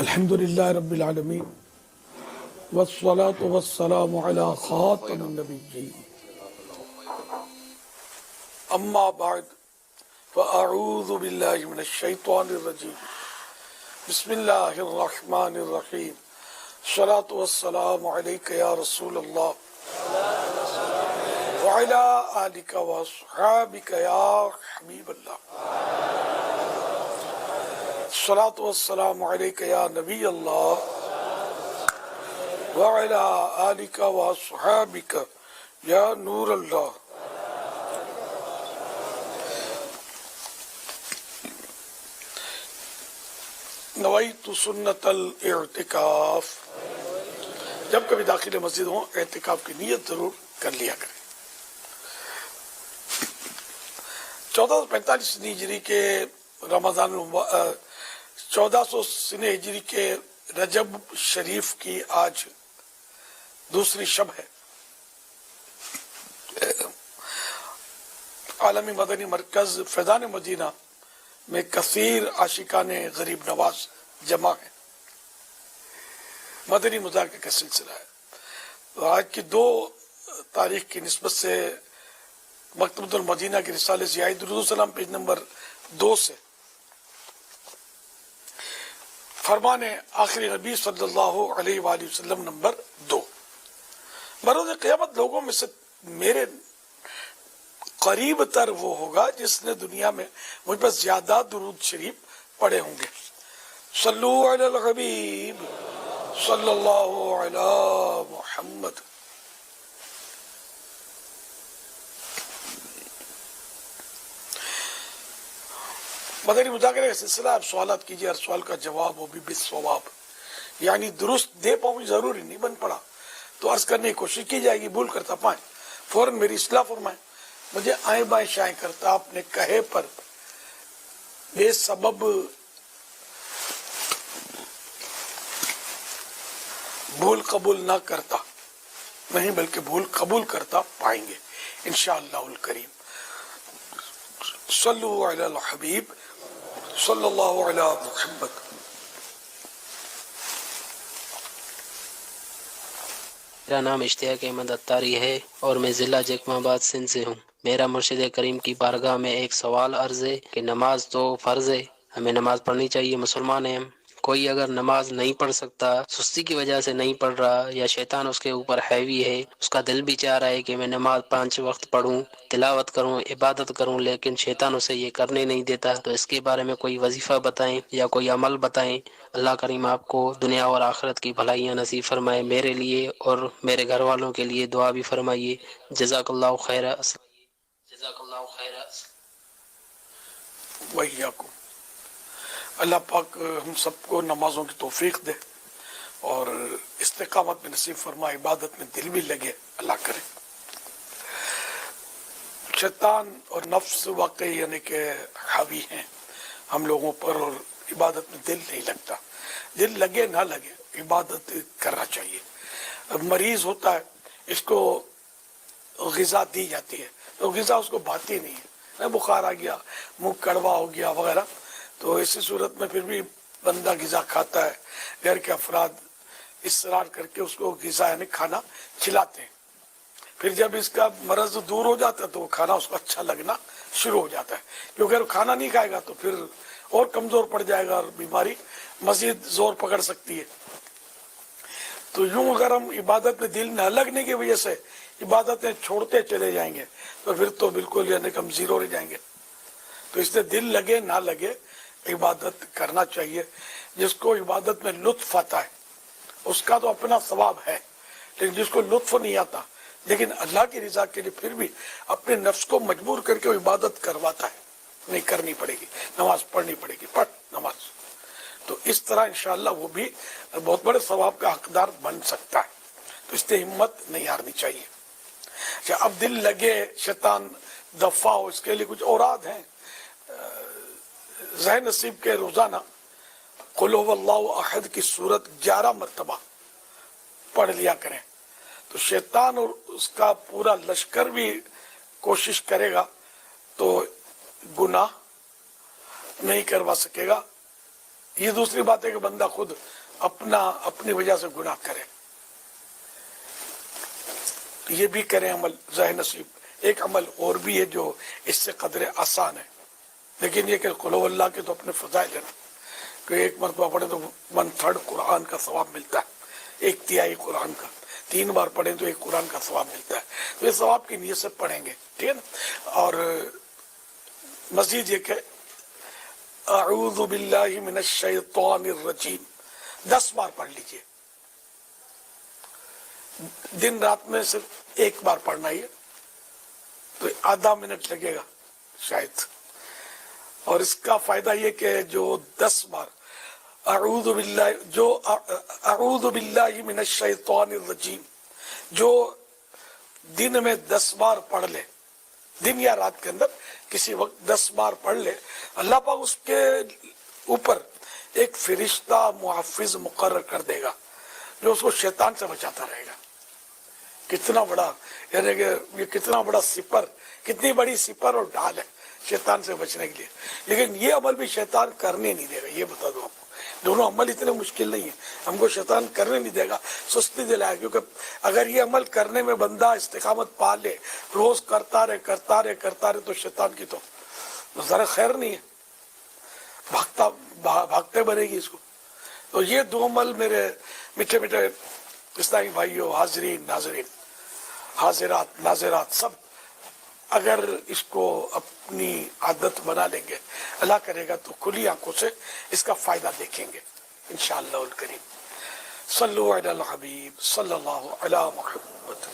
الحمدللہ رب العالمین والصلاة والسلام علی خاتم النبیین اما بعد فاعوذ باللہ من الشیطان الرجیم بسم اللہ الرحمن الرحیم الصلاة والسلام علیک یا رسول اللہ وعلی آلک واصحابک یا حبیب اللہ الصلاة والسلام علیک یا نبی اللہ وعلی آلک واصحابک یا نور اللہ. نویت سنت الاعتکاف. جب کبھی داخل مسجد ہوں اعتکاف کی نیت ضرور کر لیا کریں. 1445 ہجری کے رمضان 1400 ہجری کے رجب شریف کی آج دوسری شب ہے. عالمی مدنی مرکز فیضان مدینہ میں کثیر عاشقان غریب نواز جمع ہیں. مدنی مذاکرے کا سلسلہ ہے. آج کی 2 تاریخ کی نسبت سے مکتبۃ المدینہ کی رسالہ ضیاء درود السلام پیج نمبر 2 سے فرمان آخری نبی صلی اللہ علیہ وآلہ وسلم نمبر 2. بروز قیامت لوگوں میں سے میرے قریب تر وہ ہوگا جس نے دنیا میں مجھ پر زیادہ درود شریف پڑھے ہوں گے. صلو علی الحبیب صلی اللہ علی محمد. مدنی مذاکرے کا سلسلہ. آپ سوالات کیجیے، ہر سوال کا جواب وہ بھی بالصواب، یعنی درست دے پاؤں ضروری نہیں بن پڑا تو عرض کرنے کی کوشش کی جائے گی. بھول کرتا پائیں فوراً میری اصلاح فرمائیں. مجھے آئیں بائیں شائیں کرتا اپنے کہے پر بے سبب بھول قبول نہ کرتا نہیں بلکہ بھول قبول کرتا پائیں گے انشاءاللہ الکریم. صلو علی الحبیب صلی اللہ علی محمد. میرا نام اشتیاق احمد اتاری ہے اور میں ضلع جیکم آباد سندھ سے ہوں. میرا مرشد کریم کی بارگاہ میں ایک سوال عرض ہے کہ نماز تو فرض ہے، ہمیں نماز پڑھنی چاہیے، مسلمان ہیں ہم. کوئی اگر نماز نہیں پڑھ سکتا، سستی کی وجہ سے نہیں پڑھ رہا یا شیطان اس کے اوپر حاوی ہے، اس کا دل بھی چاہ رہا ہے کہ میں نماز 5 وقت پڑھوں، تلاوت کروں، عبادت کروں، لیکن شیطان اسے یہ کرنے نہیں دیتا، تو اس کے بارے میں کوئی وظیفہ بتائیں یا کوئی عمل بتائیں. اللہ کریم آپ کو دنیا اور آخرت کی بھلائیاں نصیب فرمائے. میرے لیے اور میرے گھر والوں کے لیے دعا بھی فرمائیے. جزاک اللہ خیر. جزاک اللہ خیر. وإیاکم. اللہ پاک ہم سب کو نمازوں کی توفیق دے اور استقامت میں نصیب فرمائے، عبادت میں دل بھی لگے اللہ کرے. شیطان اور نفس واقعی یعنی کہ حاوی ہیں ہم لوگوں پر اور عبادت میں دل نہیں لگتا. دل لگے نہ لگے عبادت کرنا چاہیے. مریض ہوتا ہے، اس کو غذا دی جاتی ہے تو غذا اس کو بھاتی نہیں ہے، بخار آ گیا، منہ کڑوا ہو گیا وغیرہ، تو اسی صورت میں پھر بھی بندہ غذا کھاتا ہے. گھر کے افراد اصرار کر کے اس کو غذا یعنی کھانا کھلاتے ہیں. پھر جب اس کا مرض دور ہو جاتا ہے تو وہ کھانا اس کو اچھا لگنا شروع ہو جاتا ہے، کیونکہ اگر کھانا نہیں کھائے گا تو پھر اور کمزور پڑ جائے گا اور بیماری مزید زور پکڑ سکتی ہے. تو یوں اگر ہم عبادت میں دل نہ لگنے کی وجہ سے عبادتیں چھوڑتے چلے جائیں گے تو پھر تو بالکل یعنی ہم زیرو رہ جائیں گے. تو اس سے دل لگے نہ لگے عبادت کرنا چاہیے. جس کو عبادت میں لطف آتا ہے اس کا تو اپنا ثواب ہے، لیکن جس کو لطف نہیں آتا لیکن اللہ کی رضا کے لیے پھر بھی اپنے نفس کو مجبور کر کے وہ عبادت کرواتا ہے، نہیں کرنی پڑے گی، نماز پڑھنی پڑے گی، پڑھ نماز. تو اس طرح انشاءاللہ وہ بھی بہت بڑے ثواب کا حقدار بن سکتا ہے. تو اس سے ہمت نہیں ہارنی چاہیے. اب دل لگے، شیطان دفاع ہو، اس کے لیے کچھ اوراد ہیں. ذہن نصیب کے روزانہ قل هو اللہ احد کی سورت 11 مرتبہ پڑھ لیا کریں تو شیطان اور اس کا پورا لشکر بھی کوشش کرے گا تو گناہ نہیں کروا سکے گا، یہ دوسری بات ہے کہ بندہ خود اپنی وجہ سے گناہ کرے، یہ بھی کریں عمل ظاہر نصیب۔ ایک عمل اور بھی ہے جو اس سے قدر آسان ہے، لیکن یہ کہ قل هو اللہ کے تو اپنے فضائل ہیں کہ ایک مرتبہ پڑھیں تو 1/3 قرآن کا ثواب ملتا ہے، 1/3 قرآن کا، 3 بار پڑھیں تو 1 قرآن کا ثواب ملتا ہے۔ تو یہ ثواب کی نیت سے پڑھیں گے، ٹھیک ہے نا۔ اور مزید یہ کہ اعوذ باللہ من الشیطان الرجیم 10 بار پڑھ لیجئے، دن رات میں صرف 1 بار پڑھنا ہی ہے، تو آدھا منٹ لگے گا شاید۔ اور اس کا فائدہ یہ کہ جو 10 بار اعوذ باللہ من الشیطان الرجیم جو دن میں 10 بار پڑھ لے، دن یا رات کے اندر کسی وقت 10 بار پڑھ لے، اللہ پاک اس کے اوپر ایک فرشتہ محفظ مقرر کر دے گا جو اس کو شیطان سے بچاتا رہے گا۔ کتنا بڑا، یعنی کہ یہ کتنا بڑا سپر، کتنی بڑی سپر اور ڈھال ہے شیطان سے بچنے کے لیے۔ لیکن یہ عمل بھی شیطان کرنے نہیں دے گا، یہ بتا دو آپ کو، دونوں عمل اتنے مشکل نہیں ہیں، ہم کو شیطان کرنے نہیں دے گا، سستی دلائے، کیونکہ اگر یہ عمل کرنے میں بندہ استقامت پا لے، روز کرتا رہے تو شیطان کی تو ذرا خیر نہیں ہے، بھاگتے بنے گی اس کو۔ تو یہ 2 عمل میرے میٹھے میٹھے اسلامی بھائیوں، حاضرین ناظرین، حاضرات ناظرات، سب اگر اس کو اپنی عادت بنا لیں گے، اللہ کرے گا تو کھلی آنکھوں سے اس کا فائدہ دیکھیں گے انشاءاللہ الکریم۔ صلو علی الحبیب صلی اللہ علی محمد۔